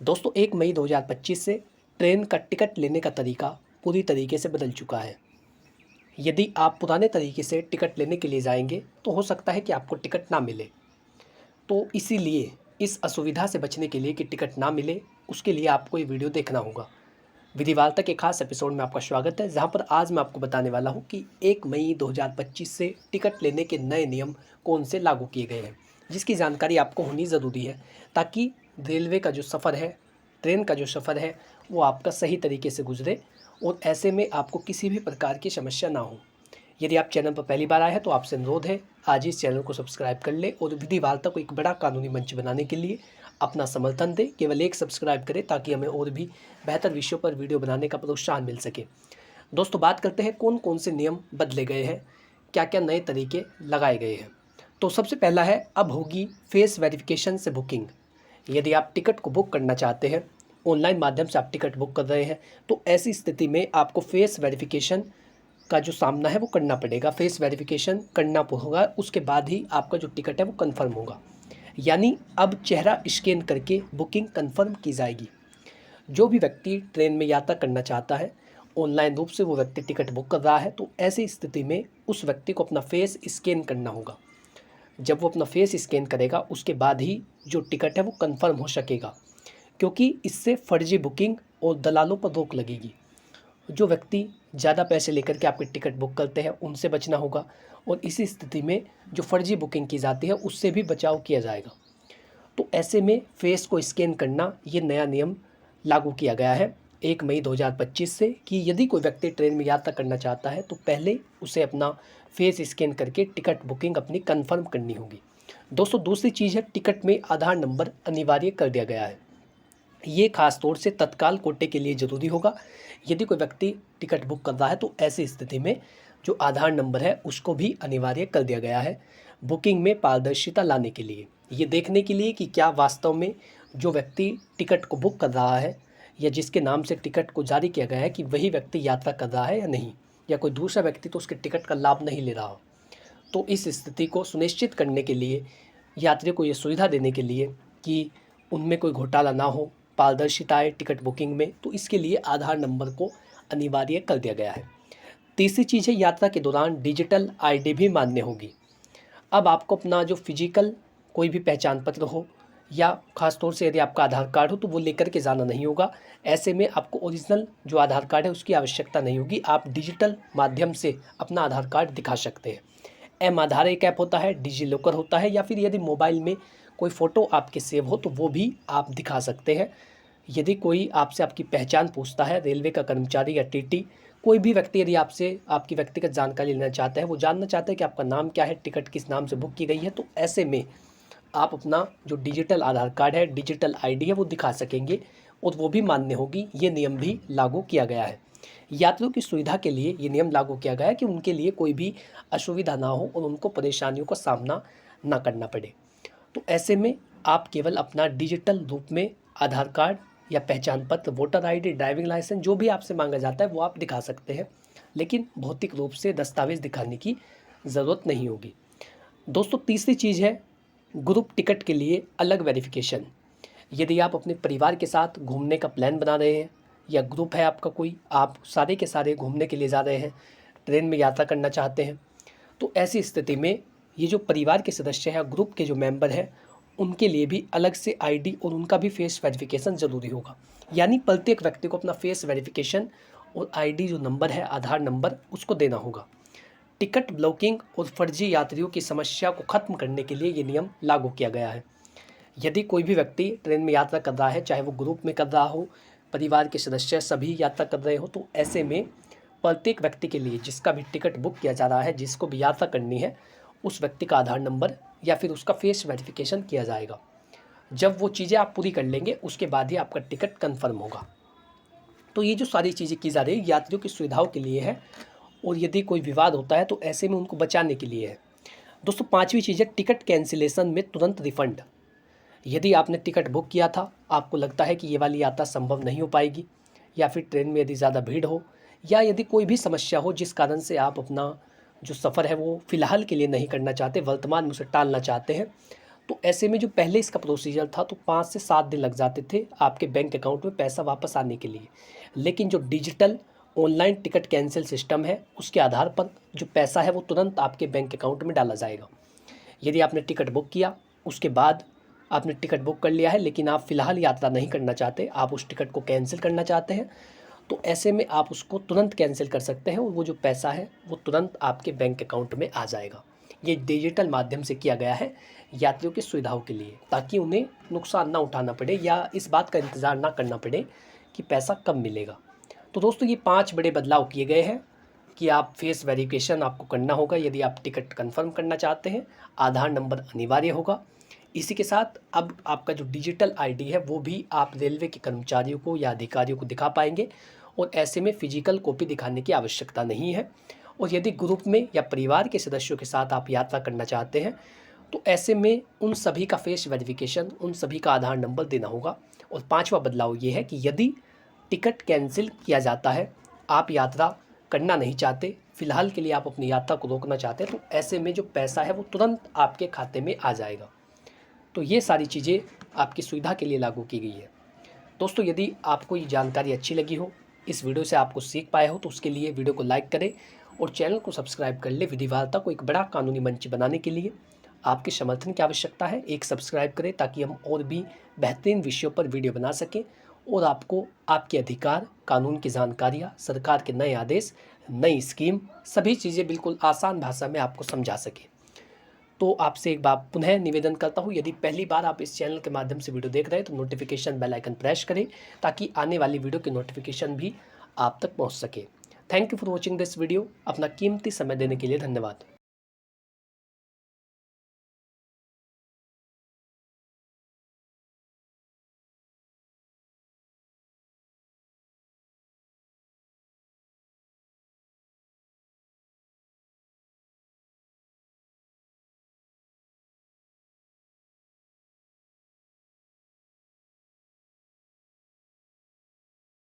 दोस्तों 1 मई 2025 से ट्रेन का टिकट लेने का तरीका पूरी तरीके से बदल चुका है। यदि आप पुराने तरीके से टिकट लेने के लिए जाएंगे तो हो सकता है कि आपको टिकट ना मिले। तो इसीलिए इस असुविधा से बचने के लिए कि टिकट ना मिले, उसके लिए आपको ये वीडियो देखना होगा। विधिवार्ता के खास एपिसोड में आपका स्वागत है, जहां पर आज मैं आपको बताने वाला हूं कि 1 मई 2025 से टिकट लेने के नए नियम कौन से लागू किए गए हैं, जिसकी जानकारी आपको होनी ज़रूरी है ताकि रेलवे का जो सफ़र है, ट्रेन का जो सफ़र है, वो आपका सही तरीके से गुजरे और ऐसे में आपको किसी भी प्रकार की समस्या ना हो। यदि आप चैनल पर पहली बार आए हैं तो आपसे अनुरोध है, आज ही इस चैनल को सब्सक्राइब कर ले और विधिवार्ता को एक बड़ा कानूनी मंच बनाने के लिए अपना समर्थन दें। केवल एक सब्सक्राइब करें ताकि हमें और भी बेहतर विषयों पर वीडियो बनाने का प्रोत्साहन मिल सके। दोस्तों बात करते हैं कौन कौन से नियम बदले गए हैं, क्या क्या नए तरीके लगाए गए हैं। तो सबसे पहला है, अब होगी फेस वेरिफिकेशन से बुकिंग। यदि आप टिकट को बुक करना चाहते हैं, ऑनलाइन माध्यम से आप टिकट बुक कर रहे हैं, तो ऐसी स्थिति में आपको फेस वेरिफिकेशन का जो सामना है वो करना पड़ेगा। फेस वेरिफिकेशन करना होगा, उसके बाद ही आपका जो टिकट है वो कंफर्म होगा। यानी अब चेहरा स्कैन करके बुकिंग कंफर्म की जाएगी। जो भी व्यक्ति ट्रेन में यात्रा करना चाहता है, ऑनलाइन रूप से वो व्यक्ति टिकट बुक कर रहा है, तो ऐसी स्थिति में उस व्यक्ति को अपना फेस स्कैन करना होगा। जब वो अपना फेस स्कैन करेगा उसके बाद ही जो टिकट है वो कंफर्म हो सकेगा, क्योंकि इससे फर्जी बुकिंग और दलालों पर रोक लगेगी। जो व्यक्ति ज़्यादा पैसे लेकर के आपकी टिकट बुक करते हैं उनसे बचना होगा और इसी स्थिति में जो फर्जी बुकिंग की जाती है उससे भी बचाव किया जाएगा। तो ऐसे में फेस को स्कैन करना, ये नया नियम लागू किया गया है 1 मई 2025 से, कि यदि कोई व्यक्ति ट्रेन में यात्रा करना चाहता है तो पहले उसे अपना फेस स्कैन करके टिकट बुकिंग अपनी कंफर्म करनी होगी। दोस्तों दूसरी चीज़ है, टिकट में आधार नंबर अनिवार्य कर दिया गया है। ये खास तौर से तत्काल कोटे के लिए ज़रूरी होगा। यदि कोई व्यक्ति टिकट बुक कर रहा है तो ऐसी स्थिति में जो आधार नंबर है उसको भी अनिवार्य कर दिया गया है, बुकिंग में पारदर्शिता लाने के लिए। ये देखने के लिए कि क्या वास्तव में जो व्यक्ति टिकट को बुक कर रहा है या जिसके नाम से टिकट को जारी किया गया है कि वही व्यक्ति यात्रा कर रहा है या नहीं, या कोई दूसरा व्यक्ति तो उसके टिकट का लाभ नहीं ले रहा हो। तो इस स्थिति को सुनिश्चित करने के लिए, यात्रियों को ये सुविधा देने के लिए कि उनमें कोई घोटाला ना हो, पारदर्शिता आए टिकट बुकिंग में, तो इसके लिए आधार नंबर को अनिवार्य कर दिया गया है। तीसरी चीज़ है, यात्रा के दौरान डिजिटल आईडी भी मान्य होगी। अब आपको अपना जो फिजिकल कोई भी पहचान पत्र हो या ख़ासतौर से यदि आपका आधार कार्ड हो तो वो लेकर के जाना नहीं होगा। ऐसे में आपको ओरिजिनल जो आधार कार्ड है उसकी आवश्यकता नहीं होगी, आप डिजिटल माध्यम से अपना आधार कार्ड दिखा सकते हैं। एम आधार एक ऐप होता है, डिजी लॉकर होता है, या फिर यदि मोबाइल में कोई फ़ोटो आपके सेव हो तो वो भी आप दिखा सकते हैं। यदि कोई आपसे आपकी पहचान पूछता है, रेलवे का कर्मचारी या टीटी, कोई भी व्यक्ति यदि आपसे आपकी व्यक्तिगत जानकारी लेना चाहता है, वो जानना चाहता है कि आपका नाम क्या है, टिकट किस नाम से बुक की गई है, तो ऐसे में आप अपना जो डिजिटल आधार कार्ड है, डिजिटल आईडी है, वो दिखा सकेंगे और वो भी मान्य होगी। ये नियम भी लागू किया गया है। यात्रियों की सुविधा के लिए ये नियम लागू किया गया है कि उनके लिए कोई भी असुविधा ना हो और उनको परेशानियों का सामना ना करना पड़े। तो ऐसे में आप केवल अपना डिजिटल रूप में आधार कार्ड या पहचान पत्र, वोटर आईडी, ड्राइविंग लाइसेंस, जो भी आपसे मांगा जाता है वो आप दिखा सकते हैं, लेकिन भौतिक रूप से दस्तावेज़ दिखाने की ज़रूरत नहीं होगी। दोस्तों तीसरी चीज़ है, ग्रुप टिकट के लिए अलग वेरिफिकेशन। यदि आप अपने परिवार के साथ घूमने का प्लान बना रहे हैं या ग्रुप है आपका कोई, आप सारे के सारे घूमने के लिए जा रहे हैं, ट्रेन में यात्रा करना चाहते हैं, तो ऐसी स्थिति में ये जो परिवार के सदस्य हैं, ग्रुप के जो मेंबर हैं, उनके लिए भी अलग से आईडी और उनका भी फेस वेरिफिकेशन ज़रूरी होगा। यानी प्रत्येक व्यक्ति को अपना फेस वेरिफिकेशन और आईडी जो नंबर है, आधार नंबर, उसको देना होगा। टिकट ब्लॉकिंग और फर्जी यात्रियों की समस्या को ख़त्म करने के लिए ये नियम लागू किया गया है। यदि कोई भी व्यक्ति ट्रेन में यात्रा कर रहा है, चाहे वो ग्रुप में कर रहा हो, परिवार के सदस्य सभी यात्रा कर रहे हो, तो ऐसे में प्रत्येक व्यक्ति के लिए जिसका भी टिकट बुक किया जा रहा है, जिसको भी यात्रा करनी है, उस व्यक्ति का आधार नंबर या फिर उसका फेस वेरिफिकेशन किया जाएगा। जब वो चीज़ें आप पूरी कर लेंगे उसके बाद ही आपका टिकट कंफर्म होगा। तो ये जो सारी चीज़ें की जा रही है यात्रियों की सुविधाओं के लिए है और यदि कोई विवाद होता है तो ऐसे में उनको बचाने के लिए है। दोस्तों पाँचवीं चीज़ है, टिकट कैंसिलेशन में तुरंत रिफ़ंड। यदि आपने टिकट बुक किया था, आपको लगता है कि ये वाली यात्रा संभव नहीं हो पाएगी, या फिर ट्रेन में यदि ज़्यादा भीड़ हो, या यदि कोई भी समस्या हो जिस कारण से आप अपना जो सफ़र है वो फ़िलहाल के लिए नहीं करना चाहते, वर्तमान में उसे टालना चाहते हैं, तो ऐसे में जो पहले इसका प्रोसीजर था तो 5 से 7 दिन लग जाते थे आपके बैंक अकाउंट में पैसा वापस आने के लिए। लेकिन जो digital online ticket cancel system है उसके आधार पर जो पैसा है वो तुरंत आपके बैंक अकाउंट में डाला जाएगा। यदि आपने टिकट बुक किया, उसके बाद आपने टिकट बुक कर लिया है लेकिन आप फ़िलहाल यात्रा नहीं करना चाहते, आप उस टिकट को कैंसिल करना चाहते हैं, तो ऐसे में आप उसको तुरंत कैंसिल कर सकते हैं और वो जो पैसा है वो तुरंत आपके बैंक अकाउंट में आ जाएगा। ये डिजिटल माध्यम से किया गया है यात्रियों की सुविधाओं के लिए, ताकि उन्हें नुकसान ना उठाना पड़े या इस बात का इंतज़ार ना करना पड़े कि पैसा कब मिलेगा। तो दोस्तों ये 5 बड़े बदलाव किए गए हैं कि आप फेस वेरिफिकेशन आपको करना होगा यदि आप टिकट कंफर्म करना चाहते हैं, आधार नंबर अनिवार्य होगा। इसी के साथ अब आपका जो डिजिटल आईडी है वो भी आप रेलवे के कर्मचारियों को या अधिकारियों को दिखा पाएंगे और ऐसे में फिजिकल कॉपी दिखाने की आवश्यकता नहीं है। और यदि ग्रुप में या परिवार के सदस्यों के साथ आप यात्रा करना चाहते हैं तो ऐसे में उन सभी का फेस वेरिफिकेशन, उन सभी का आधार नंबर देना होगा। और 5वां बदलाव ये है कि यदि टिकट कैंसिल किया जाता है, आप यात्रा करना नहीं चाहते, फ़िलहाल के लिए आप अपनी यात्रा को रोकना चाहते हैं, तो ऐसे में जो पैसा है वो तुरंत आपके खाते में आ जाएगा। तो ये सारी चीज़ें आपकी सुविधा के लिए लागू की गई है। दोस्तों यदि आपको ये जानकारी अच्छी लगी हो, इस वीडियो से आपको सीख पाए हो, तो उसके लिए वीडियो को लाइक करें और चैनल को सब्सक्राइब कर ले। विधि वार्ता को एक बड़ा कानूनी मंच बनाने के लिए आपके समर्थन की आवश्यकता है। एक सब्सक्राइब करें ताकि हम और भी बेहतरीन विषयों पर वीडियो बना सकें और आपको आपके अधिकार, कानून की जानकारियाँ, सरकार के नए आदेश, नई स्कीम, सभी चीज़ें बिल्कुल आसान भाषा में आपको समझा सकें। तो आपसे एक बार पुनः निवेदन करता हूँ, यदि पहली बार आप इस चैनल के माध्यम से वीडियो देख रहे हैं तो नोटिफिकेशन बेल आइकन प्रेस करें ताकि आने वाली वीडियो की नोटिफिकेशन भी आप तक पहुँच सके। Thank you for watching this video. अपना कीमती समय देने के लिए धन्यवाद।